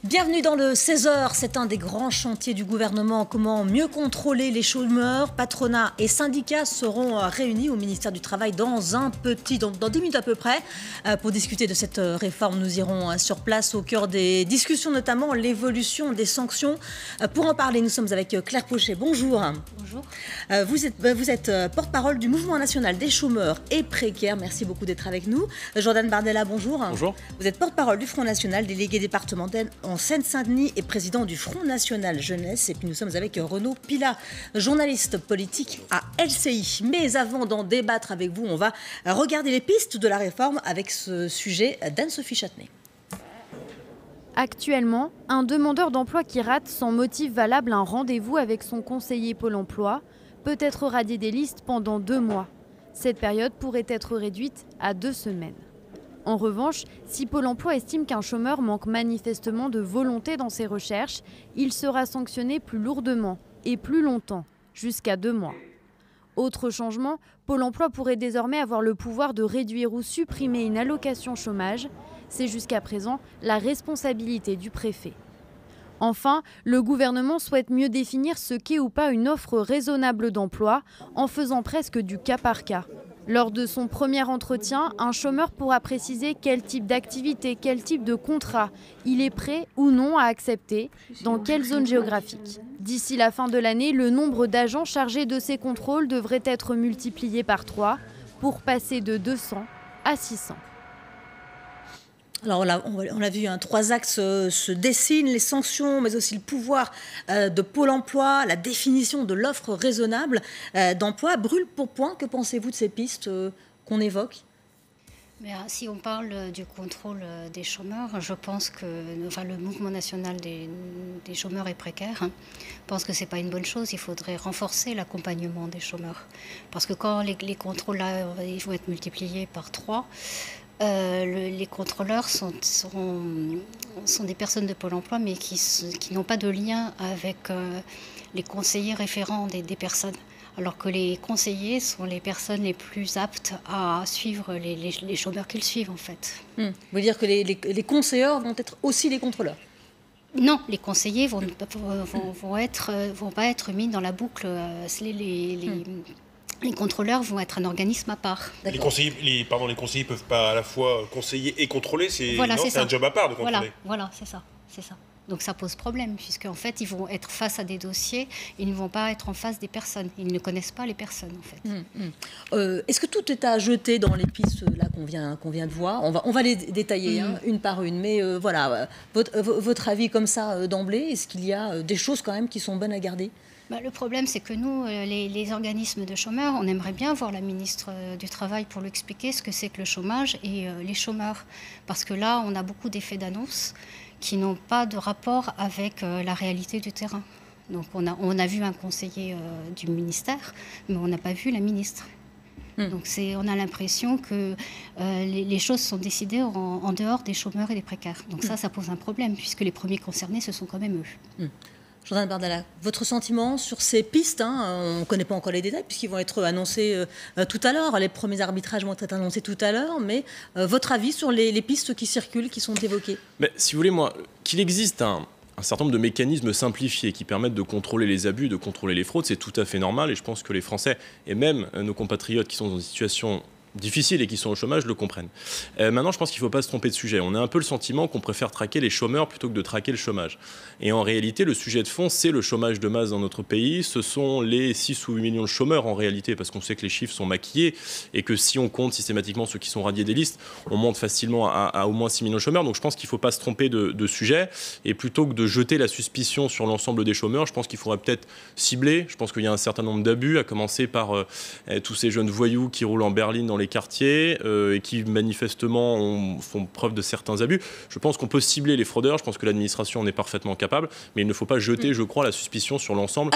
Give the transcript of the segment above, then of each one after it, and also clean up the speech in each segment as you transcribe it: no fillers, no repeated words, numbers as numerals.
Bienvenue dans le 16h, c'est un des grands chantiers du gouvernement. Comment mieux contrôler les chômeurs? Patronat et syndicats seront réunis au ministère du Travail dans 10 minutes à peu près. Pour discuter de cette réforme, nous irons sur place au cœur des discussions, notamment l'évolution des sanctions. Pour en parler, nous sommes avec Claire Pochet. Bonjour. Bonjour. Vous êtes porte-parole du Mouvement national des chômeurs et précaires. Merci beaucoup d'être avec nous. Jordan Bardella, bonjour. Bonjour. Vous êtes porte-parole du Front national, délégué départemental en Seine-Saint-Denis et président du Front national jeunesse. Et puis nous sommes avec Renaud Pilat, journaliste politique à LCI. Mais avant d'en débattre avec vous, on va regarder les pistes de la réforme avec ce sujet d'Anne-Sophie Châtenay. Actuellement, un demandeur d'emploi qui rate sans motif valable un rendez-vous avec son conseiller Pôle emploi peut être radié des listes pendant 2 mois. Cette période pourrait être réduite à 2 semaines. En revanche, si Pôle emploi estime qu'un chômeur manque manifestement de volonté dans ses recherches, il sera sanctionné plus lourdement et plus longtemps, jusqu'à 2 mois. Autre changement, Pôle emploi pourrait désormais avoir le pouvoir de réduire ou supprimer une allocation chômage. C'est jusqu'à présent la responsabilité du préfet. Enfin, le gouvernement souhaite mieux définir ce qu'est ou pas une offre raisonnable d'emploi en faisant presque du cas par cas. Lors de son premier entretien, un chômeur pourra préciser quel type d'activité, quel type de contrat il est prêt ou non à accepter, dans quelle zone géographique. D'ici la fin de l'année, le nombre d'agents chargés de ces contrôles devrait être multiplié par 3 pour passer de 200 à 600. Alors on a vu, 3 axes se dessinent, les sanctions, mais aussi le pouvoir de Pôle emploi, la définition de l'offre raisonnable d'emploi. Brûle pour point, que pensez-vous de ces pistes qu'on évoque ? Mais si on parle du contrôle des chômeurs, je pense que le mouvement national des chômeurs et précaires pense que ce n'est pas une bonne chose. Il faudrait renforcer l'accompagnement des chômeurs. Parce que quand les contrôles là, ils vont être multipliés par 3, les contrôleurs sont des personnes de Pôle emploi, mais qui n'ont pas de lien avec les conseillers référents des personnes. Alors que les conseillers sont les personnes les plus aptes à suivre les chômeurs qu'ils suivent, en fait. Vous voulez dire que les conseilleurs vont être aussi les contrôleurs ? Non, les conseillers vont pas être mis dans la boucle. Les contrôleurs vont être un organisme à part. Les conseillers peuvent pas à la fois conseiller et contrôler. C'est un job à part de contrôler. Voilà, c'est ça. Donc ça pose problème, puisqu'en fait, ils vont être face à des dossiers, ils ne vont pas être en face des personnes. Ils ne connaissent pas les personnes, en fait. Est-ce que tout est à jeter dans les pistes là qu'on vient de voir ? On va les détailler une par une, mais votre avis comme ça d'emblée, est-ce qu'il y a des choses quand même qui sont bonnes à garder ? Le problème, c'est que nous, les organismes de chômeurs, on aimerait bien voir la ministre du Travail pour lui expliquer ce que c'est que le chômage et les chômeurs. Parce que là, on a beaucoup d'effets d'annonce qui n'ont pas de rapport avec la réalité du terrain. Donc on a vu un conseiller du ministère, mais on n'a pas vu la ministre. Donc on a l'impression que les choses sont décidées en dehors des chômeurs et des précaires. Donc ça pose un problème, puisque les premiers concernés, ce sont quand même eux. Jordan Bardella, votre sentiment sur ces pistes, on ne connaît pas encore les détails puisqu'ils vont être annoncés tout à l'heure. Les premiers arbitrages vont être annoncés tout à l'heure, mais votre avis sur les pistes qui circulent, qui sont évoquées ? Si vous voulez, moi, qu'il existe un certain nombre de mécanismes simplifiés qui permettent de contrôler les abus, de contrôler les fraudes, c'est tout à fait normal. Et je pense que les Français et même nos compatriotes qui sont dans une situation difficiles et qui sont au chômage le comprennent. Maintenant, je pense qu'il ne faut pas se tromper de sujet. On a un peu le sentiment qu'on préfère traquer les chômeurs plutôt que de traquer le chômage. Et en réalité, le sujet de fond, c'est le chômage de masse dans notre pays. Ce sont les 6 ou 8 millions de chômeurs en réalité, parce qu'on sait que les chiffres sont maquillés et que si on compte systématiquement ceux qui sont radiés des listes, on monte facilement à au moins 6 millions de chômeurs. Donc je pense qu'il ne faut pas se tromper de sujet. Et plutôt que de jeter la suspicion sur l'ensemble des chômeurs, je pense qu'il faudrait peut-être cibler. Je pense qu'il y a un certain nombre d'abus, à commencer par tous ces jeunes voyous qui roulent en berline dans les quartiers et qui manifestement font preuve de certains abus. Je pense qu'on peut cibler les fraudeurs, je pense que l'administration en est parfaitement capable, mais il ne faut pas jeter, je crois, la suspicion sur l'ensemble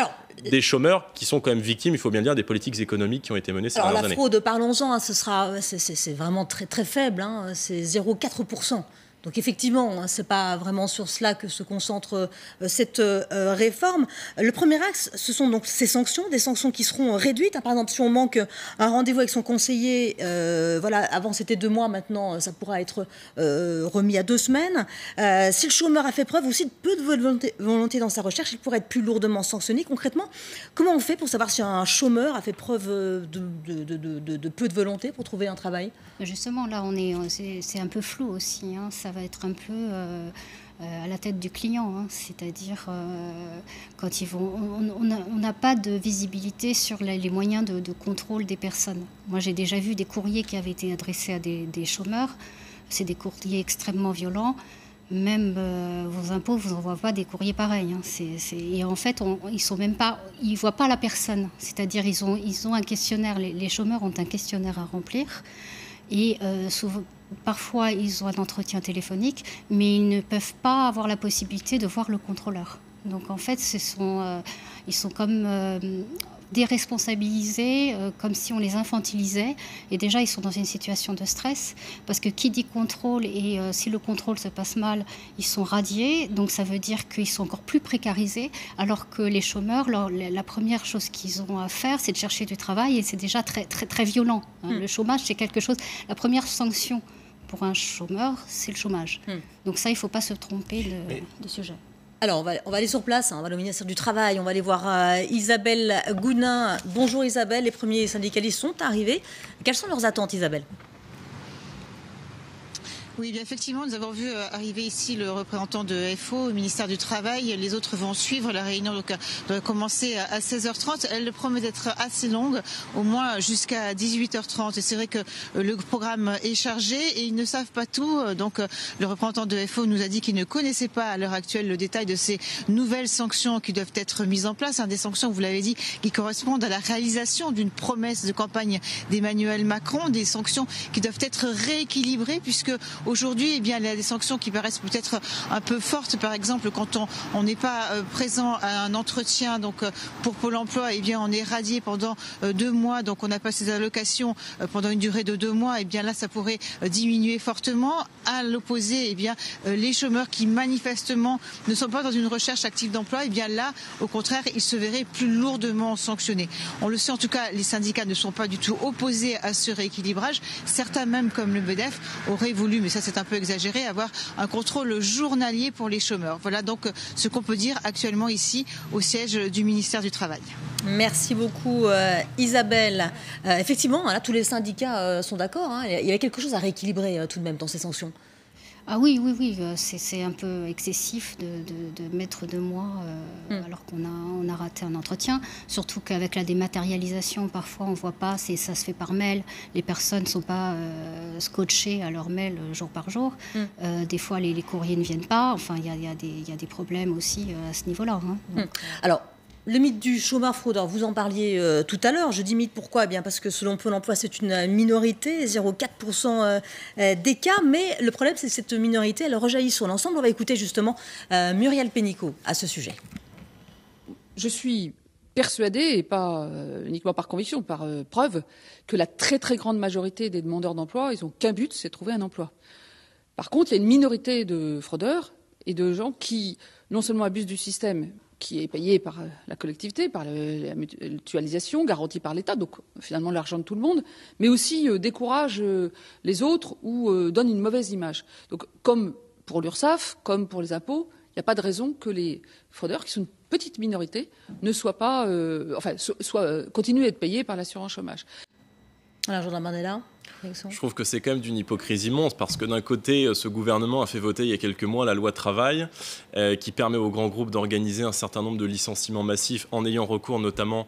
des chômeurs qui sont quand même victimes, il faut bien le dire, des politiques économiques qui ont été menées ces dernières années. La fraude, parlons-en, c'est vraiment très, très faible, c'est 0,4% Donc effectivement, hein, ce n'est pas vraiment sur cela que se concentre cette réforme. Le premier axe, ce sont donc ces sanctions, des sanctions qui seront réduites. Hein, par exemple, si on manque un rendez-vous avec son conseiller, voilà, avant c'était 2 mois, maintenant ça pourra être remis à 2 semaines. Si le chômeur a fait preuve aussi de peu de volonté dans sa recherche, il pourrait être plus lourdement sanctionné. Concrètement, comment on fait pour savoir si un chômeur a fait preuve de peu de volonté pour trouver un travail? Justement, là, c'est un peu flou aussi. Hein. Ça va être un peu à la tête du client. Hein. C'est-à-dire, quand ils vont, on n'a pas de visibilité sur les moyens de contrôle des personnes. Moi, j'ai déjà vu des courriers qui avaient été adressés à des chômeurs. C'est des courriers extrêmement violents. Même vos impôts vous envoient pas des courriers pareils. Hein. Et en fait, ils voient pas la personne. C'est-à-dire, ils ont un questionnaire. Les chômeurs ont un questionnaire à remplir. Et parfois, ils ont un entretien téléphonique, mais ils ne peuvent pas avoir la possibilité de voir le contrôleur. Donc, en fait, ils sont comme déresponsabilisés, comme si on les infantilisait. Et déjà, ils sont dans une situation de stress, parce que qui dit contrôle, et si le contrôle se passe mal, ils sont radiés. Donc, ça veut dire qu'ils sont encore plus précarisés, alors que les chômeurs, la première chose qu'ils ont à faire, c'est de chercher du travail, et c'est déjà très, très, très violent. Hein. Le chômage, c'est quelque chose... La première sanction pour un chômeur, c'est le chômage. Donc ça, il ne faut pas se tromper de sujet. Alors, on va aller sur place, hein, on va aller au ministère du Travail, on va aller voir Isabelle Gounin. Bonjour Isabelle, les premiers syndicalistes sont arrivés. Quelles sont leurs attentes, Isabelle ? Oui, bien effectivement, nous avons vu arriver ici le représentant de FO au ministère du Travail. Les autres vont suivre. La réunion doit commencer à 16h30. Elle promet d'être assez longue, au moins jusqu'à 18h30. Et c'est vrai que le programme est chargé et ils ne savent pas tout. Donc le représentant de FO nous a dit qu'il ne connaissait pas à l'heure actuelle le détail de ces nouvelles sanctions qui doivent être mises en place. Des sanctions, vous l'avez dit, qui correspondent à la réalisation d'une promesse de campagne d'Emmanuel Macron. Des sanctions qui doivent être rééquilibrées puisque aujourd'hui, eh bien, il y a des sanctions qui paraissent peut-être un peu fortes. Par exemple, quand on n'est pas présent à un entretien, donc pour Pôle emploi, eh bien, on est radié pendant 2 mois, donc on n'a pas ses allocations pendant une durée de 2 mois. Eh bien, là, ça pourrait diminuer fortement. À l'opposé, eh bien, les chômeurs qui manifestement ne sont pas dans une recherche active d'emploi, eh bien là, au contraire, ils se verraient plus lourdement sanctionnés. On le sait en tout cas, les syndicats ne sont pas du tout opposés à ce rééquilibrage. Certains même, comme le MEDEF, auraient voulu, mais ça c'est un peu exagéré, avoir un contrôle journalier pour les chômeurs. Voilà donc ce qu'on peut dire actuellement ici au siège du ministère du Travail. Merci beaucoup Isabelle. Effectivement, là tous les syndicats sont d'accord. Hein. Il y avait quelque chose à rééquilibrer tout de même dans ces sanctions. Ah oui, c'est un peu excessif de mettre 2 mois alors qu'on a raté un entretien. Surtout qu'avec la dématérialisation, parfois on ne voit pas, ça se fait par mail. Les personnes ne sont pas scotchées à leur mail jour par jour. Des fois, les courriers ne viennent pas. Enfin, il y a des problèmes aussi à ce niveau-là. Hein. Donc, alors, le mythe du chômeur fraudeur, vous en parliez tout à l'heure. Je dis mythe pourquoi ? Eh bien parce que selon Pôle emploi, c'est une minorité, 0,4% des cas. Mais le problème, c'est que cette minorité, elle rejaillit sur l'ensemble. On va écouter justement Muriel Pénicaud à ce sujet. Je suis persuadée, et pas uniquement par conviction, par preuve, que la très très grande majorité des demandeurs d'emploi, ils n'ont qu'un but, c'est de trouver un emploi. Par contre, il y a une minorité de fraudeurs et de gens qui non seulement abusent du système, qui est payé par la collectivité, par la mutualisation, garantie par l'État, donc finalement l'argent de tout le monde, mais aussi décourage les autres ou donne une mauvaise image. Donc comme pour l'URSSAF, comme pour les impôts, il n'y a pas de raison que les fraudeurs, qui sont une petite minorité, ne soient pas, continuent à être payés par l'assurance chômage. Alors, Jordan Bardella. Je trouve que c'est quand même d'une hypocrisie monstre parce que d'un côté, ce gouvernement a fait voter il y a quelques mois la loi travail qui permet aux grands groupes d'organiser un certain nombre de licenciements massifs en ayant recours notamment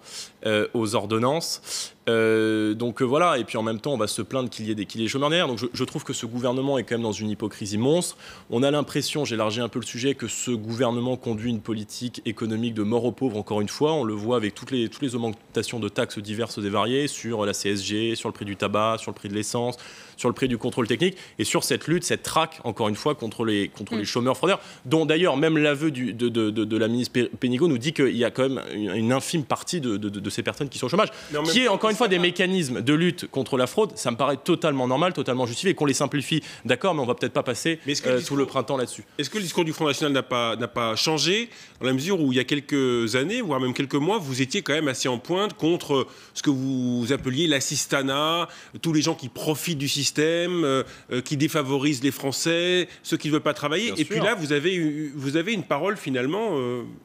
aux ordonnances. Voilà, et puis en même temps on va se plaindre qu'il y ait des chômeurs derrière. Donc je trouve que ce gouvernement est quand même dans une hypocrisie monstre. On a l'impression, j'élargis un peu le sujet, que ce gouvernement conduit une politique économique de mort aux pauvres encore une fois. On le voit avec toutes les augmentations de taxes diverses et variées sur la CSG, sur le prix du tabac, sur le prix de l'essence, sur le prix du contrôle technique et sur cette lutte, cette traque, encore une fois, contre les chômeurs fraudeurs, dont d'ailleurs même l'aveu de la ministre Pénicaud nous dit qu'il y a quand même une infime partie de ces personnes qui sont au chômage. Qui est encore une fois des mécanismes de lutte contre la fraude, ça me paraît totalement normal, totalement justifié, et qu'on les simplifie, d'accord, mais on va peut-être pas passer tout le printemps là-dessus. Est-ce que le discours du Front National n'a pas changé, dans la mesure où il y a quelques années, voire même quelques mois, vous étiez quand même assez en pointe contre ce que vous appeliez l'assistanat, tous les gens qui profitent du système, qui défavorisent les Français, ceux qui ne veulent pas travailler. Bien et sûr. Puis là, vous avez une parole finalement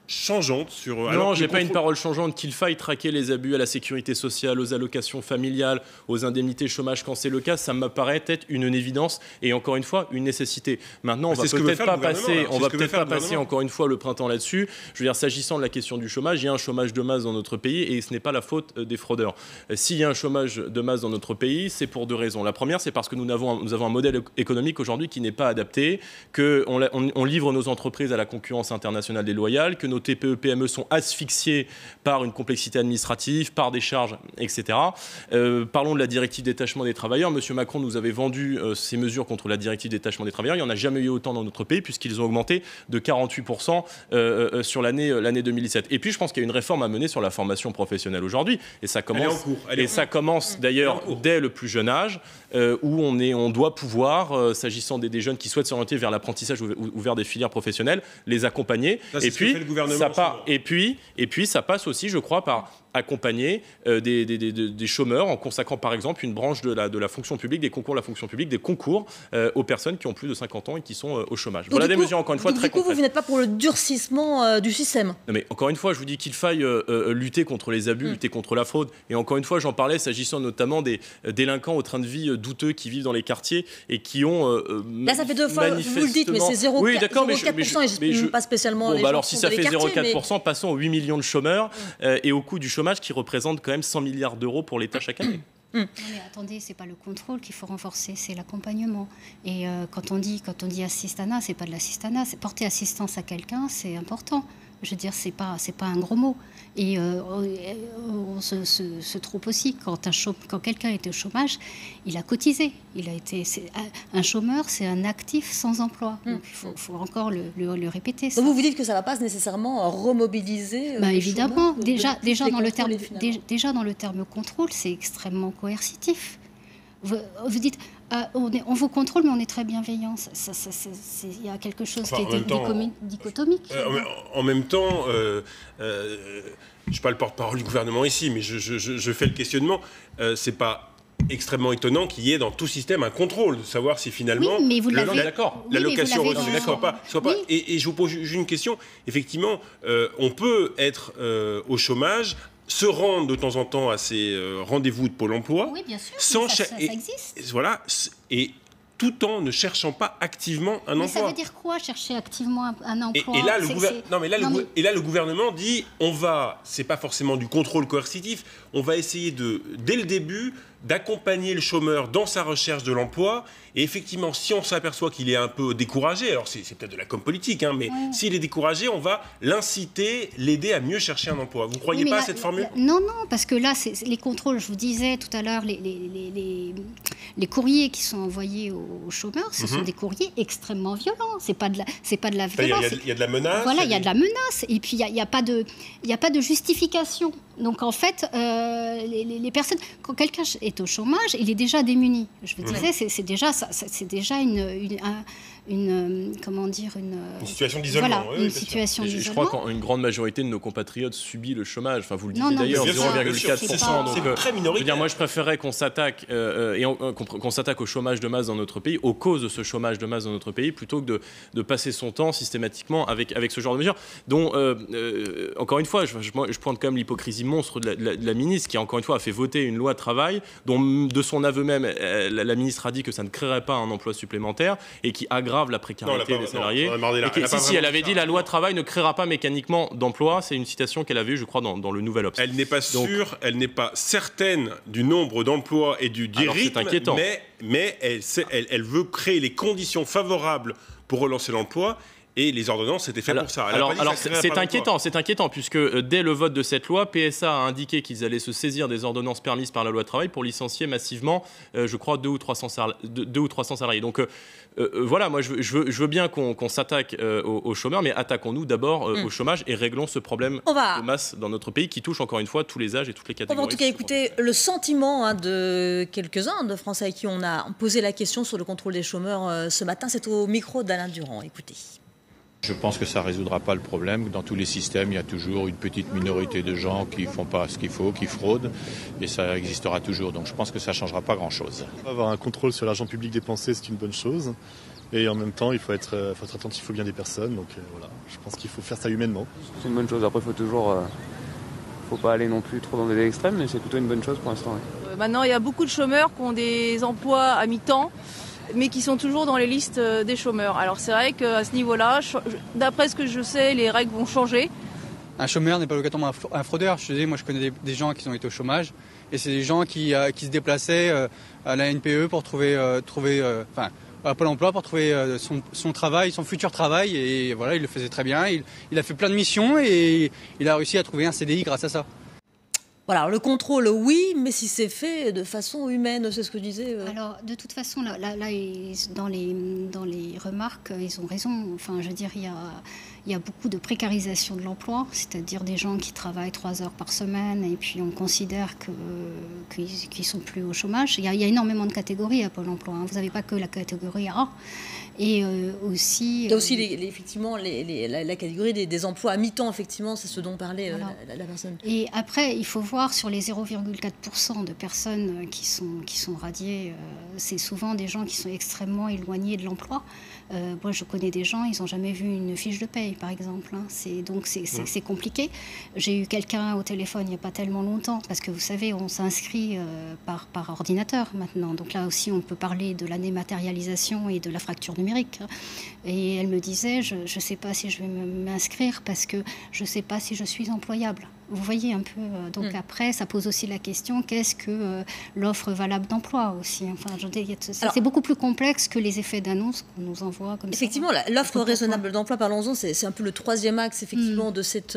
changeante sur... Non, j'ai pas une parole changeante qu'il faille traquer les abus à la sécurité sociale, aux allocations familiales, aux indemnités chômage quand c'est le cas. Ça me paraît être une évidence et encore une fois une nécessité. Maintenant, on va peut-être pas passer encore une fois le printemps là-dessus. Je veux dire, s'agissant de la question du chômage, il y a un chômage de masse dans notre pays et ce n'est pas la faute des fraudeurs. S'il y a un chômage de masse dans notre pays, c'est pour deux raisons. La première, c'est parce que nous avons un modèle économique aujourd'hui qui n'est pas adapté, qu'on livre nos entreprises à la concurrence internationale déloyale, que nos TPE, PME sont asphyxiés par une complexité administrative, par des charges, etc. Parlons de la directive détachement des travailleurs. Monsieur Macron nous avait vendu ces mesures contre la directive détachement des travailleurs. Il n'y en a jamais eu autant dans notre pays puisqu'ils ont augmenté de 48% sur l'année 2017. Et puis je pense qu'il y a une réforme à mener sur la formation professionnelle aujourd'hui. Et ça commence, d'ailleurs dès le plus jeune âge où on doit pouvoir, s'agissant des jeunes qui souhaitent s'orienter vers l'apprentissage ou vers des filières professionnelles, les accompagner. Et puis ça passe aussi, je crois, par accompagner des chômeurs en consacrant par exemple une branche de la fonction publique, des concours de la fonction publique, des concours aux personnes qui ont plus de 50 ans et qui sont au chômage. Donc, voilà des mesures encore une fois très concrètes. Vous n'êtes pas pour le durcissement du système. Non mais encore une fois, je vous dis qu'il faille lutter contre les abus, lutter contre la fraude. Et encore une fois, j'en parlais s'agissant notamment des délinquants au train de vie douteux qui vivent dans les quartiers et qui ont là ça fait deux fois, vous le dites, mais c'est 0,4%. Oui, d'accord, mais je pas spécialement les gens alors si ça fait 0,4%, passons aux 8 millions de chômeurs et au coût du chômage qui représente quand même 100 milliards d'euros pour l'État chaque année. Non mais attendez, c'est pas le contrôle qu'il faut renforcer, c'est l'accompagnement. Et quand on dit assistanat, c'est pas de l'assistanat, c'est porter assistance à quelqu'un, c'est important. Je veux dire, c'est pas un gros mot. Et on se trompe aussi quand quelqu'un était au chômage, il a cotisé. Un chômeur, c'est un actif sans emploi. Donc il faut encore le répéter. Ça. Donc vous dites que ça ne va pas nécessairement remobiliser évidemment, déjà dans le terme contrôle, c'est extrêmement coercitif. Vous dites, on vous contrôle, mais on est très bienveillant. Il y a quelque chose qui est dichotomique. En même temps, je ne suis pas le porte-parole du gouvernement ici, mais je fais le questionnement. C'est pas extrêmement étonnant qu'il y ait dans tout système un contrôle, de savoir si finalement l'allocation reçue ne soit pas. Et je vous pose une question. Effectivement, on peut être au chômage, se rendre de temps en temps à ces rendez-vous de Pôle emploi. Oui, bien sûr, ça existe. Voilà, et tout en ne cherchant pas activement un emploi. Mais ça veut dire quoi, chercher activement un emploi? Et là, le gouvernement dit, c'est pas forcément du contrôle coercitif, on va essayer dès le début, d'accompagner le chômeur dans sa recherche de l'emploi. Et effectivement, si on s'aperçoit qu'il est un peu découragé, alors c'est peut-être de la com politique, mais s'il est découragé, on va l'inciter, l'aider à mieux chercher un emploi. Vous ne croyez pas à cette formule? Non, parce que là, les contrôles, je vous disais tout à l'heure, les courriers qui sont envoyés aux chômeurs, ce sont des courriers extrêmement violents. C'est pas de la violence. Il y a de la menace. Voilà, il y a de la menace. Et puis, il n'y a pas de justification. Donc, en fait, les personnes, quand quelqu'un est au chômage, il est déjà démuni. Je vous disais, c'est déjà une situation d'isolement. Voilà, une situation d'isolement. Je crois qu'une grande majorité de nos compatriotes subit le chômage. Enfin, vous le disiez d'ailleurs, 0,4%. C'est très minoritaire. Je veux dire, moi, je préférerais qu'on s'attaque qu'on s'attaque au chômage de masse dans notre pays, aux causes de ce chômage de masse dans notre pays, plutôt que de passer son temps systématiquement avec ce genre de mesures. Dont, encore une fois, je pointe quand même l'hypocrisie monstre de la ministre, qui encore une fois a fait voter une loi travail, dont de son aveu même, la ministre a dit que ça ne créerait pas un emploi supplémentaire et qui aggrave la précarité des salariés. Elle avait dit la loi travail ne créera pas mécaniquement d'emploi. C'est une citation qu'elle avait eue, je crois, dans le Nouvel Obs. Elle n'est pas sûre, elle n'est pas certaine du nombre d'emplois et du rythme, mais elle veut créer les conditions favorables pour relancer l'emploi. Et les ordonnances, c'était fait pour ça. Alors c'est inquiétant, puisque dès le vote de cette loi, PSA a indiqué qu'ils allaient se saisir des ordonnances permises par la loi travail pour licencier massivement, je crois, 200 ou 300 salariés. Donc voilà, moi je veux bien qu'on s'attaque aux chômeurs, mais attaquons-nous d'abord au chômage et réglons ce problème de masse dans notre pays qui touche encore une fois tous les âges et toutes les catégories. On va en tout cas écouter le sentiment de quelques-uns de Français à qui on a posé la question sur le contrôle des chômeurs ce matin. C'est au micro d'Alain Durand. Écoutez. Je pense que ça ne résoudra pas le problème. Dans tous les systèmes, il y a toujours une petite minorité de gens qui ne font pas ce qu'il faut, qui fraudent, et ça existera toujours. Donc je pense que ça ne changera pas grand-chose. Avoir un contrôle sur l'argent public dépensé, c'est une bonne chose. Et en même temps, il faut être attentif aux biens des personnes. Donc voilà, je pense qu'il faut faire ça humainement. C'est une bonne chose. Après, faut pas aller non plus trop dans des extrêmes, mais c'est plutôt une bonne chose pour l'instant. Oui. Maintenant, il y a beaucoup de chômeurs qui ont des emplois à mi-temps, mais qui sont toujours dans les listes des chômeurs. Alors c'est vrai qu'à ce niveau-là, d'après ce que je sais, les règles vont changer. Un chômeur n'est pas obligatoirement un fraudeur. Moi je connais des gens qui ont été au chômage, et c'est des gens qui se déplaçaient à la NPE pour à Pôle emploi pour trouver son travail, son futur travail, et voilà, il le faisait très bien. Il a fait plein de missions et il a réussi à trouver un CDI grâce à ça. Voilà, le contrôle, oui, mais si c'est fait de façon humaine, c'est ce que je disais. Alors, de toute façon, là dans les remarques, ils ont raison. Enfin, je veux dire, il y a beaucoup de précarisation de l'emploi, c'est-à-dire des gens qui travaillent 3 heures par semaine et puis on considère qu'ils ne sont plus au chômage. Il y a énormément de catégories à Pôle emploi. Vous n'avez pas que la catégorie A. Et aussi... Il y a aussi effectivement la catégorie des emplois à mi-temps, effectivement, c'est ce dont parlait la personne. Et après, il faut voir sur les 0,4% de personnes qui sont radiées, c'est souvent des gens qui sont extrêmement éloignés de l'emploi. Moi, je connais des gens, ils n'ont jamais vu une fiche de paye, par exemple. Donc, c'est compliqué. J'ai eu quelqu'un au téléphone il n'y a pas tellement longtemps, parce que vous savez, on s'inscrit par ordinateur maintenant. Donc là aussi, on peut parler de la dématérialisation et de la fracture numérique. Et elle me disait, je ne sais pas si je vais m'inscrire parce que je ne sais pas si je suis employable. Vous voyez un peu. Donc après, ça pose aussi la question, qu'est-ce que l'offre valable d'emploi aussi. Enfin, c'est beaucoup plus complexe que les effets d'annonce qu'on nous envoie comme effectivement, ça. L'offre raisonnable d'emploi, parlons-en, c'est un peu le troisième axe effectivement de cette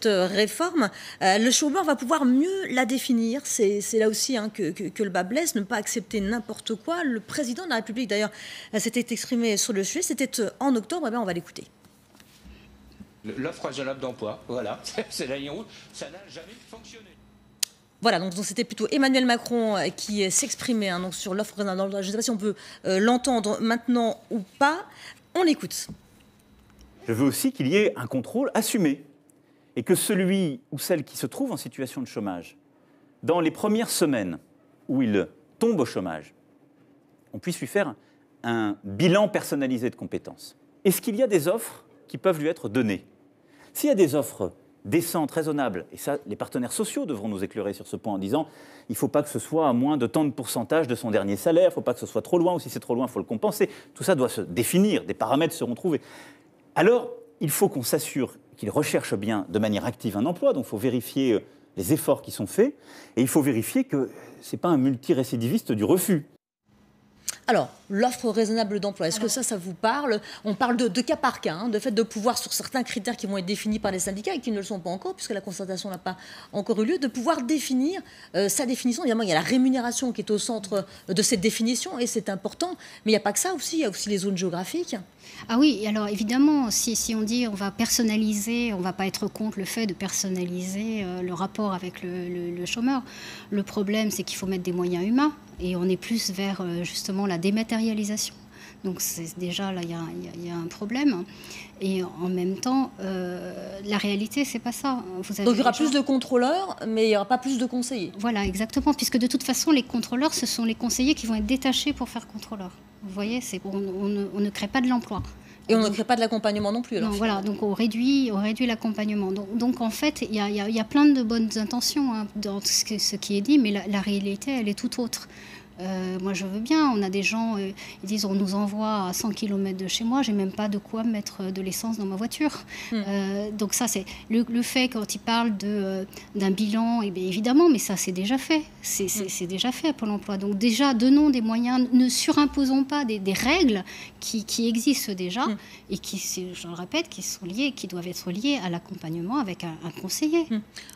réforme. Le chômeur va pouvoir mieux la définir. C'est là aussi que le bas blesse, ne pas accepter n'importe quoi. Le président de la République, d'ailleurs, s'était exprimé sur le sujet. C'était en octobre. On va l'écouter. L'offre raisonnable d'emploi, voilà, c'est la ligne rouge, ça n'a jamais fonctionné. Voilà, donc c'était plutôt Emmanuel Macron qui s'exprimait donc sur l'offre raisonnable d'emploi. Je ne sais pas si on peut l'entendre maintenant ou pas. On l'écoute. Je veux aussi qu'il y ait un contrôle assumé et que celui ou celle qui se trouve en situation de chômage, dans les premières semaines où il tombe au chômage, on puisse lui faire un bilan personnalisé de compétences. Est-ce qu'il y a des offres qui peuvent lui être données? S'il y a des offres décentes, raisonnables, et ça, les partenaires sociaux devront nous éclairer sur ce point en disant il ne faut pas que ce soit à moins de tant de pourcentage de son dernier salaire, il ne faut pas que ce soit trop loin, ou si c'est trop loin, il faut le compenser. Tout ça doit se définir, des paramètres seront trouvés. Alors, il faut qu'on s'assure qu'il recherche bien de manière active un emploi, donc il faut vérifier les efforts qui sont faits, et il faut vérifier que ce n'est pas un multirécidiviste du refus. Alors, l'offre raisonnable d'emploi, est-ce que ça vous parle? On parle de cas par cas, de fait de pouvoir, sur certains critères qui vont être définis par les syndicats et qui ne le sont pas encore, puisque la concertation n'a pas encore eu lieu, de pouvoir définir sa définition. Évidemment, il y a la rémunération qui est au centre de cette définition, et c'est important. Mais il n'y a pas que ça aussi, il y a aussi les zones géographiques. Ah oui, alors évidemment, si on dit on va personnaliser, on ne va pas être contre le fait de personnaliser le rapport avec le chômeur. Le problème, c'est qu'il faut mettre des moyens humains, et on est plus vers justement la dématérialisation. Donc déjà, là, il y a un problème. Et en même temps, la réalité, c'est pas ça. Donc il y aura plus de contrôleurs, mais il n'y aura pas plus de conseillers. Voilà, exactement. Puisque de toute façon, les contrôleurs, ce sont les conseillers qui vont être détachés pour faire contrôleur. Vous voyez, on ne crée pas de l'emploi. Et on ne crée pas de l'accompagnement non plus. Alors, non, voilà, donc on réduit l'accompagnement. Donc en fait, il y a plein de bonnes intentions dans ce qui est dit, mais la réalité, elle est tout autre. Moi, je veux bien. On a des gens, ils disent on nous envoie à 100 km de chez moi, j'ai même pas de quoi mettre de l'essence dans ma voiture. Donc ça, c'est le fait quand ils parlent d'un bilan, et bien évidemment, mais ça, c'est déjà fait. C'est déjà fait à Pôle emploi. Donc déjà, donnons des moyens, ne surimposons pas des règles qui existent déjà et qui, je le répète, qui doivent être liées à l'accompagnement avec un conseiller.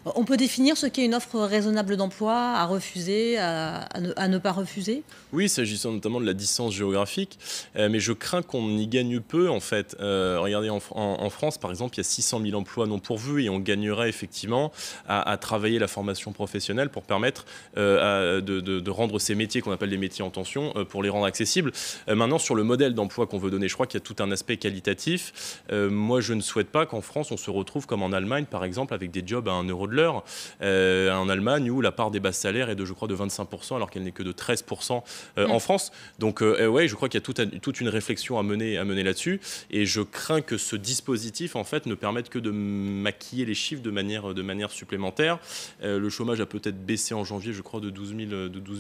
On peut définir ce qu'est une offre raisonnable d'emploi à refuser, à ne pas refuser? Oui, s'agissant notamment de la distance géographique, mais je crains qu'on y gagne peu en fait. Regardez, en France, par exemple, il y a 600 000 emplois non pourvus et on gagnerait effectivement à travailler la formation professionnelle pour permettre de rendre ces métiers qu'on appelle des métiers en tension, pour les rendre accessibles. Maintenant, sur le modèle d'emploi qu'on veut donner, je crois qu'il y a tout un aspect qualitatif. Moi, je ne souhaite pas qu'en France, on se retrouve comme en Allemagne, par exemple, avec des jobs à 1 euro de l'heure. En Allemagne, où la part des bas salaires est de 25%, alors qu'elle n'est que de 13% en France. Donc, ouais, je crois qu'il y a toute une réflexion à mener là-dessus. Et je crains que ce dispositif, en fait, ne permette que de maquiller les chiffres de manière supplémentaire. Le chômage a peut-être baissé en janvier, je crois, de 12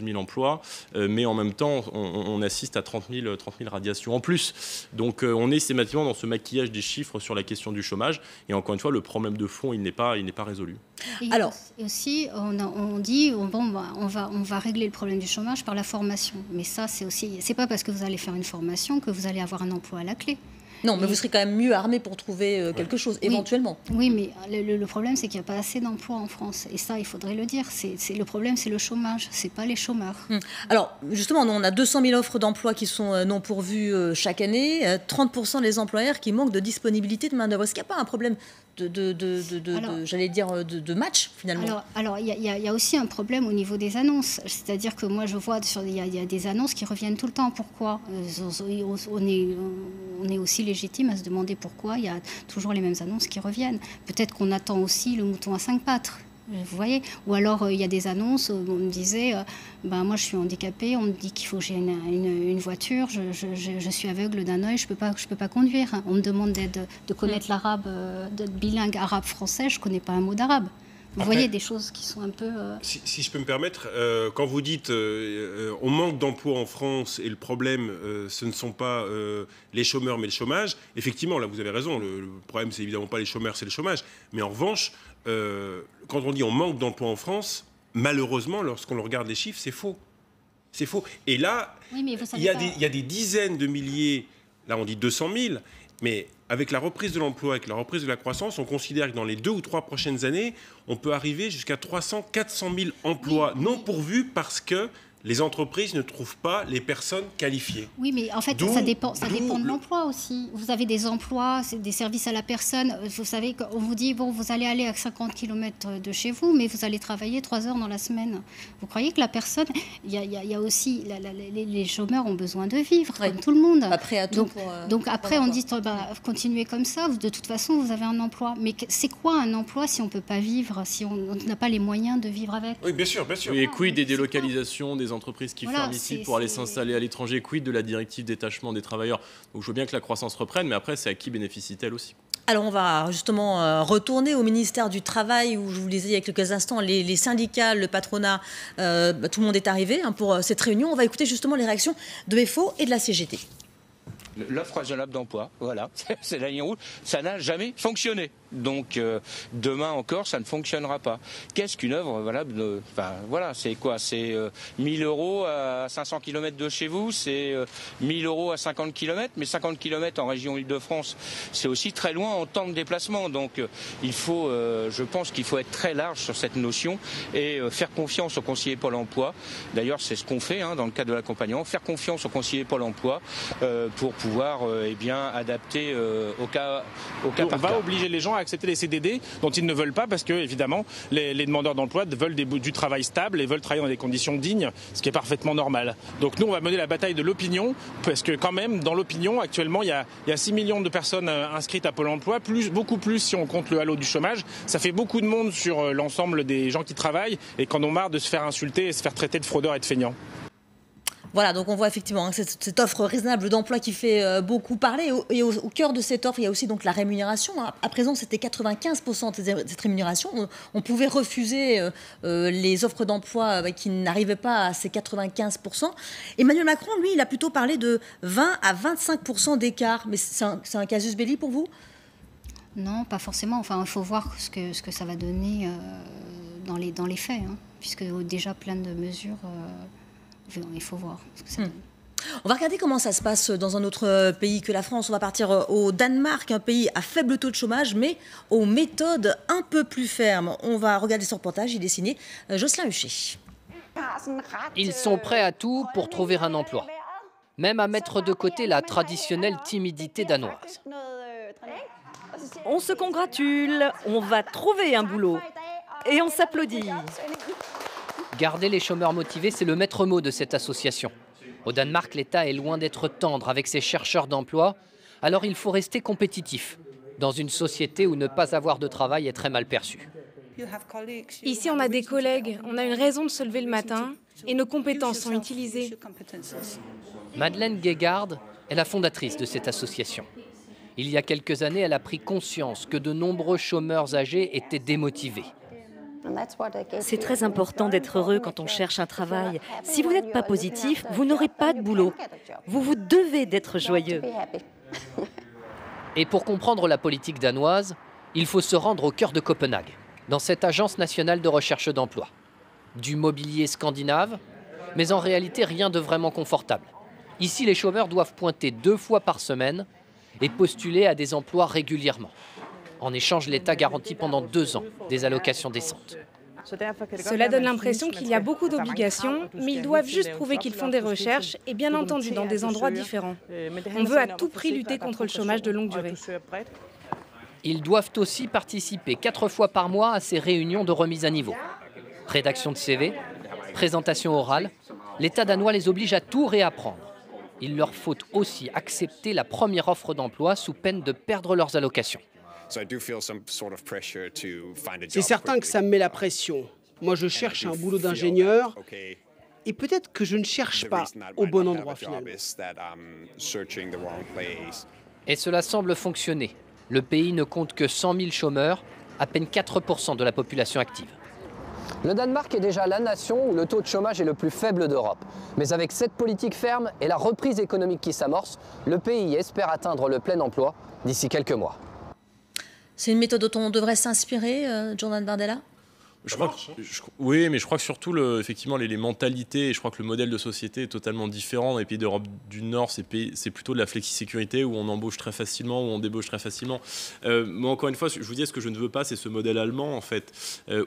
000 emplois. Mais en même temps, on assiste à 30 000 radiations en plus. Donc, on est systématiquement dans ce maquillage des chiffres sur la question du chômage. Et encore une fois, le problème de fond, il n'est pas résolu. Et aussi, on dit on va régler le problème du chômage par la formation. Mais ça, c'est pas parce que vous allez faire une formation que vous allez avoir un emploi à la clé. Non, mais vous serez quand même mieux armé pour trouver quelque chose, éventuellement. Oui, mais le problème, c'est qu'il n'y a pas assez d'emplois en France. Et ça, il faudrait le dire. Le problème, c'est le chômage, c'est pas les chômeurs. Alors, justement, on a 200 000 offres d'emploi qui sont non pourvues chaque année, 30% des employeurs qui manquent de disponibilité de main-d'œuvre. Est-ce qu'il n'y a pas un problème de match, finalement? Alors, il y a aussi un problème au niveau des annonces. C'est-à-dire que moi, je vois, il y a des annonces qui reviennent tout le temps. Pourquoi? On est aussi légitime à se demander pourquoi il y a toujours les mêmes annonces qui reviennent. Peut-être qu'on attend aussi le mouton à 5 pattes. Vous voyez? Ou alors, il y a des annonces où on me disait, moi, je suis handicapée, on me dit qu'il faut que j'ai une voiture, je suis aveugle d'un œil, je peux pas conduire. On me demande de connaître l'arabe, d'être bilingue arabe-français, je connais pas un mot d'arabe. Vous voyez des choses qui sont un peu... Si je peux me permettre, quand vous dites on manque d'emplois en France et le problème, ce ne sont pas les chômeurs mais le chômage, effectivement, là vous avez raison, le problème c'est évidemment pas les chômeurs, c'est le chômage. Mais en revanche, quand on dit on manque d'emplois en France, malheureusement, lorsqu'on regarde les chiffres, c'est faux. C'est faux. Et là, il y a des dizaines de milliers, là on dit 200 000, mais avec la reprise de l'emploi, avec la reprise de la croissance, on considère que dans les 2 ou 3 prochaines années, on peut arriver jusqu'à 300 400 000 emplois non pourvus parce que les entreprises ne trouvent pas les personnes qualifiées. Oui, mais en fait, ça dépend de l'emploi aussi. Vous avez des emplois, des services à la personne. Vous savez, on vous dit, vous allez aller à 50 km de chez vous, mais vous allez travailler 3 heures dans la semaine. Vous croyez que la personne... Il y a aussi... les chômeurs ont besoin de vivre, comme tout le monde. Après, à tout donc après, on dit, continuez comme ça, de toute façon, vous avez un emploi. Mais c'est quoi un emploi si on ne peut pas vivre, si on n'a pas les moyens de vivre avec? Oui, bien sûr, bien sûr. Oui, et quid des délocalisations, des entreprises qui ferment ici pour aller s'installer à l'étranger, quid de la directive détachement des travailleurs. Donc je veux bien que la croissance reprenne, mais après, c'est à qui bénéficie-t-elle aussi? Alors on va justement retourner au ministère du Travail où je vous le disais il y a quelques instants, les syndicats, le patronat, tout le monde est arrivé pour cette réunion. On va écouter justement les réactions de FO et de la CGT. L'offre raisonnable d'emploi, voilà, c'est la ligne rouge, ça n'a jamais fonctionné. Donc demain encore, ça ne fonctionnera pas. Qu'est-ce qu'une œuvre valable voilà, c'est quoi? C'est 1 000 € à 500 km de chez vous, c'est 1 000 € à 50 km, mais 50 km en région Île-de-France, c'est aussi très loin en temps de déplacement. Donc je pense qu'il faut être très large sur cette notion et faire confiance aux conseillers Pôle emploi. D'ailleurs, c'est ce qu'on fait dans le cadre de l'accompagnement, faire confiance aux conseillers Pôle emploi pour pouvoir adapter au cas par cas. On va obliger les gens à accepter les CDD dont ils ne veulent pas parce que, évidemment, les demandeurs d'emploi veulent du travail stable et veulent travailler dans des conditions dignes, ce qui est parfaitement normal. Donc nous, on va mener la bataille de l'opinion parce que quand même, dans l'opinion, actuellement, il y a 6 millions de personnes inscrites à Pôle emploi, beaucoup plus si on compte le halo du chômage. Ça fait beaucoup de monde sur l'ensemble des gens qui travaillent et qui en ont marre de se faire insulter et se faire traiter de fraudeurs et de feignants. Voilà, donc on voit effectivement cette offre raisonnable d'emploi qui fait beaucoup parler. Et au cœur de cette offre, il y a aussi donc la rémunération. À présent, c'était 95% de cette rémunération. On pouvait refuser les offres d'emploi qui n'arrivaient pas à ces 95%. Emmanuel Macron, lui, il a plutôt parlé de 20 à 25% d'écart. Mais c'est un casus belli pour vous ? Non, pas forcément. Enfin, il faut voir ce que ça va donner dans les faits, hein, puisque déjà plein de mesures... il faut voir ce que ça donne. On va regarder comment ça se passe dans un autre pays que la France. On va partir au Danemark, un pays à faible taux de chômage, mais aux méthodes un peu plus fermes. On va regarder ce reportage, il est signé Jocelyn Huchet. Ils sont prêts à tout pour trouver un emploi, même à mettre de côté la traditionnelle timidité danoise. On se congratule, on va trouver un boulot et on s'applaudit. Garder les chômeurs motivés, c'est le maître mot de cette association. Au Danemark, l'État est loin d'être tendre avec ses chercheurs d'emploi, alors il faut rester compétitif dans une société où ne pas avoir de travail est très mal perçu. Ici, on a des collègues, on a une raison de se lever le matin et nos compétences sont utilisées. Madeleine Gegard est la fondatrice de cette association. Il y a quelques années, elle a pris conscience que de nombreux chômeurs âgés étaient démotivés. C'est très important d'être heureux quand on cherche un travail. Si vous n'êtes pas positif, vous n'aurez pas de boulot. Vous devez d'être joyeux. Et pour comprendre la politique danoise, il faut se rendre au cœur de Copenhague, dans cette agence nationale de recherche d'emploi. Du mobilier scandinave, mais en réalité rien de vraiment confortable. Ici, les chômeurs doivent pointer 2 fois par semaine et postuler à des emplois régulièrement. En échange, l'État garantit pendant 2 ans des allocations décentes. Cela donne l'impression qu'il y a beaucoup d'obligations, mais ils doivent juste prouver qu'ils font des recherches, et bien entendu dans des endroits différents. On veut à tout prix lutter contre le chômage de longue durée. Ils doivent aussi participer 4 fois par mois à ces réunions de remise à niveau. Rédaction de CV, présentation orale, l'État danois les oblige à tout réapprendre. Il leur faut aussi accepter la première offre d'emploi sous peine de perdre leurs allocations. C'est certain que ça me met la pression. Moi, je cherche un boulot d'ingénieur et peut-être que je ne cherche pas au bon endroit finalement. Et cela semble fonctionner. Le pays ne compte que 100 000 chômeurs, à peine 4% de la population active. Le Danemark est déjà la nation où le taux de chômage est le plus faible d'Europe. Mais avec cette politique ferme et la reprise économique qui s'amorce, le pays espère atteindre le plein emploi d'ici quelques mois. C'est une méthode dont on devrait s'inspirer, Jordan Bardella ? Oui, mais je crois que surtout, effectivement, les mentalités, et je crois que le modèle de société est totalement différent. Dans les pays d'Europe du Nord, c'est plutôt de la flexi-sécurité où on embauche très facilement, où on débauche très facilement. Moi, encore une fois, je vous dis, ce que je ne veux pas, c'est ce modèle allemand, en fait,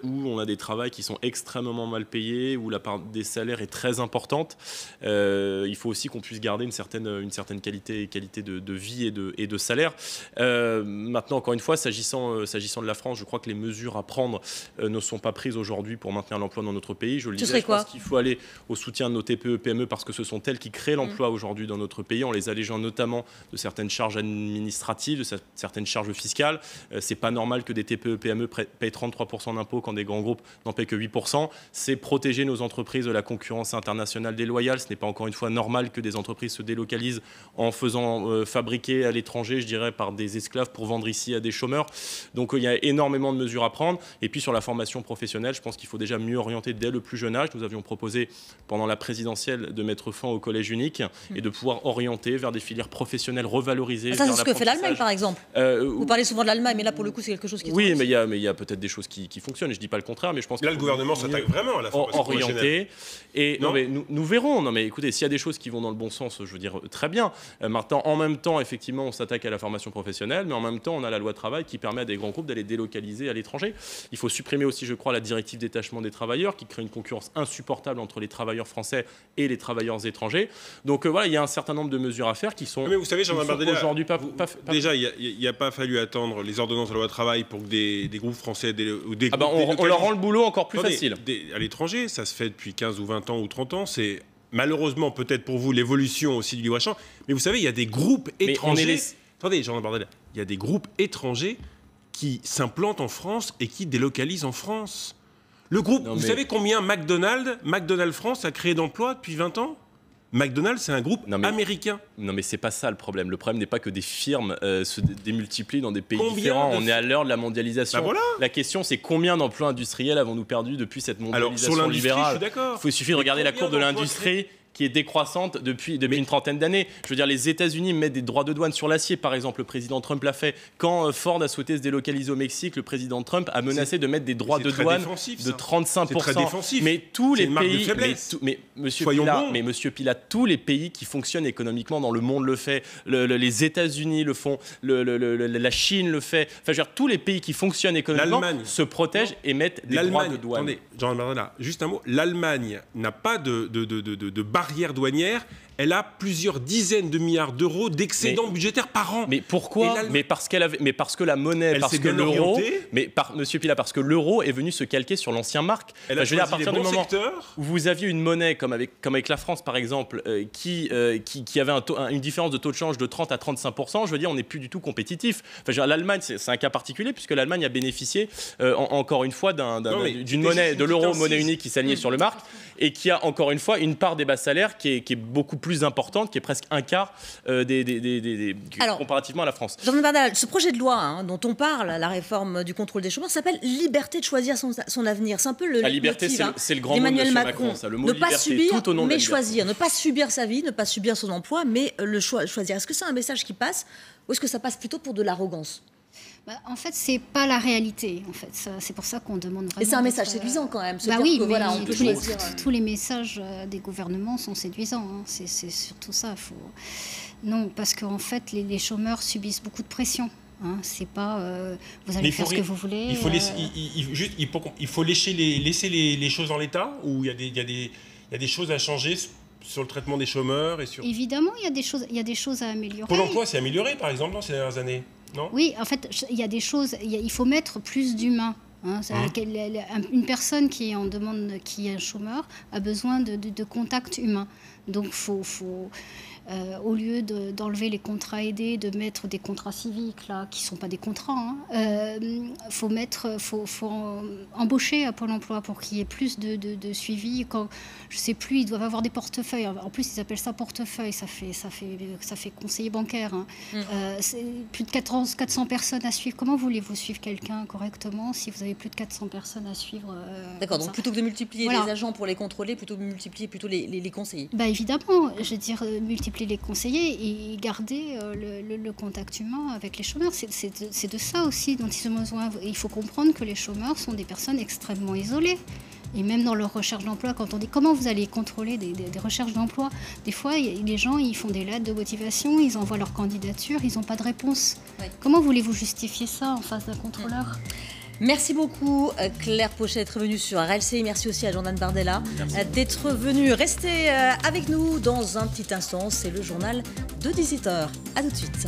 où on a des travails qui sont extrêmement mal payés, où la part des salaires est très importante. Il faut aussi qu'on puisse garder une certaine qualité de vie et de salaire. Maintenant, encore une fois, s'agissant de la France, je crois que les mesures à prendre ne sont pas prises aujourd'hui pour maintenir l'emploi dans notre pays. Je le disais, je pense qu'il faut aller au soutien de nos TPE, PME parce que ce sont elles qui créent l'emploi aujourd'hui dans notre pays, en les allégeant notamment de certaines charges administratives, de certaines charges fiscales. C'est pas normal que des TPE, PME payent 33% d'impôts quand des grands groupes n'en payent que 8%. C'est protéger nos entreprises de la concurrence internationale déloyale. Ce n'est pas encore une fois normal que des entreprises se délocalisent en faisant fabriquer à l'étranger, je dirais, par des esclaves pour vendre ici à des chômeurs. Donc il y a énormément de mesures à prendre. Et puis sur la formation professionnelle, je pense qu'il faut déjà mieux orienter dès le plus jeune âge. Nous avions proposé pendant la présidentielle de mettre fin au collège unique et de pouvoir orienter vers des filières professionnelles revalorisées. Ça, c'est ce que fait l'Allemagne, par exemple. Vous parlez souvent de l'Allemagne, mais là, pour le coup, c'est quelque chose qui... Oui, mais il y a peut-être des choses qui fonctionnent, et je ne dis pas le contraire, mais je pense que... Là, le gouvernement s'attaque vraiment à la formation orienter. Et non, mais nous verrons. Non, mais écoutez, s'il y a des choses qui vont dans le bon sens, je veux dire, très bien. Maintenant, en même temps, effectivement, on s'attaque à la formation professionnelle, mais en même temps, on a la loi travail qui permet à des grands groupes d'aller délocaliser à l'étranger. Il faut supprimer aussi, je crois, la directive détachement des travailleurs qui crée une concurrence insupportable entre les travailleurs français et les travailleurs étrangers. Donc voilà, il y a un certain nombre de mesures à faire qui sont... Mais vous savez, Jean-Marc Bardella, aujourd'hui déjà, il n'y a pas fallu attendre les ordonnances de la loi travail pour que des groupes français... on leur rend le boulot encore plus facile. À l'étranger, ça se fait depuis 15 ou 20 ans ou 30 ans, c'est... Malheureusement, peut-être pour vous, l'évolution aussi du libre-échange. Mais vous savez, il y a des groupes étrangers... Attendez, Jean-Marc Bardella, il y a des groupes étrangers qui s'implantent en France et qui délocalisent en France. Le groupe, vous savez combien McDonald's France a créé d'emplois depuis 20 ans ? McDonald's, c'est un groupe américain. Non, mais c'est pas ça le problème. Le problème n'est pas que des firmes se démultiplient dans des pays différents. On est à l'heure de la mondialisation. Bah voilà. La question, c'est combien d'emplois industriels avons-nous perdus depuis cette mondialisation sur l'industrie, libérale? je suis d'accord. Il suffit de regarder la courbe de l'industrie qui est décroissante depuis une trentaine d'années. Je veux dire, les États-Unis mettent des droits de douane sur l'acier, par exemple. Le président Trump l'a fait. Quand Ford a souhaité se délocaliser au Mexique, le président Trump a menacé de mettre des droits de douane de 35%. C'est très défensif. Mais tous les pays, mais Monsieur Pilat, tous les pays qui fonctionnent économiquement dans le monde le fait. Les États-Unis le font. La Chine le fait. Enfin, je veux dire, tous les pays qui fonctionnent économiquement se protègent et mettent des droits de douane. Attendez, Jean Bardella, juste un mot. L'Allemagne n'a pas de barrière douanière, elle a plusieurs dizaines de milliards d'euros d'excédents budgétaires par an. Mais pourquoi? Mais parce que la monnaie, parce que l'euro, Monsieur Pilat, parce que l'euro est venu se calquer sur l'ancien marque. Elle a je veux dire, à choisi partir les du bons moment secteurs. où vous aviez une monnaie comme avec la France par exemple, qui avait une différence de taux de change de 30 à 35%, je veux dire, on n'est plus du tout compétitif. Enfin, l'Allemagne, c'est un cas particulier puisque l'Allemagne a bénéficié encore une fois d'une monnaie, de l'euro, monnaie unique qui s'alignait sur le marque et qui a encore une fois une part des bas salaires qui est beaucoup plus importante, qui est presque un quart comparativement à la France. Jean Bardella, ce projet de loi dont on parle, la réforme du contrôle des chômeurs, s'appelle liberté de choisir son avenir. C'est un peu le la liberté, c'est le grand mot d'Emmanuel de Macron. Ça, le mot ne liberté, pas subir, tout au nom de mais la liberté. choisir. Ne pas subir sa vie, ne pas subir son emploi, mais le choisir. Est-ce que c'est un message qui passe ou est-ce que ça passe plutôt pour de l'arrogance? En fait, c'est pas la réalité. En fait, c'est pour ça qu'on demande vraiment. Et c'est un message séduisant quand même. Oui, que, mais on peut tous les messages des gouvernements sont séduisants. C'est surtout ça. Non, parce qu'en fait, les chômeurs subissent beaucoup de pression. C'est pas vous allez faire ce que vous voulez. Il faut laisser les choses en l'état, ou il y a des choses à changer sur le traitement des chômeurs et sur. Évidemment, il y a des choses à améliorer. Pôle emploi s'est amélioré, par exemple, dans ces dernières années. Non ? Oui, en fait, il y a des choses. Il faut mettre plus d'humains. Une personne qui est en demande, qui est un chômeur, a besoin de contact humain. Donc, au lieu d'enlever les contrats aidés, de mettre des contrats civiques là, qui ne sont pas des contrats, faut embaucher à Pôle emploi pour qu'il y ait plus de suivi. Quand, je ne sais plus, ils doivent avoir des portefeuilles. En plus, ils appellent ça portefeuille, ça fait conseiller bancaire. C'est plus de 400 personnes à suivre. Comment voulez-vous suivre quelqu'un correctement si vous avez plus de 400 personnes à suivre D'accord, donc plutôt que de multiplier les agents pour les contrôler, plutôt multiplier les conseillers. Évidemment, je veux dire, multiplier les conseillers et garder le contact humain avec les chômeurs. C'est de ça aussi dont ils ont besoin. Il faut comprendre que les chômeurs sont des personnes extrêmement isolées. Et même dans leur recherche d'emploi, quand on dit comment vous allez contrôler des recherches d'emploi, des fois, les gens, ils font des lettres de motivation, ils envoient leur candidature, ils n'ont pas de réponse. Oui. Comment voulez-vous justifier ça en face d'un contrôleur ? Merci beaucoup Claire Pochet d'être venue sur RLC. Merci aussi à Jordan Bardella d'être venu. Restez avec nous dans un petit instant. C'est le journal de 18h. À tout de suite.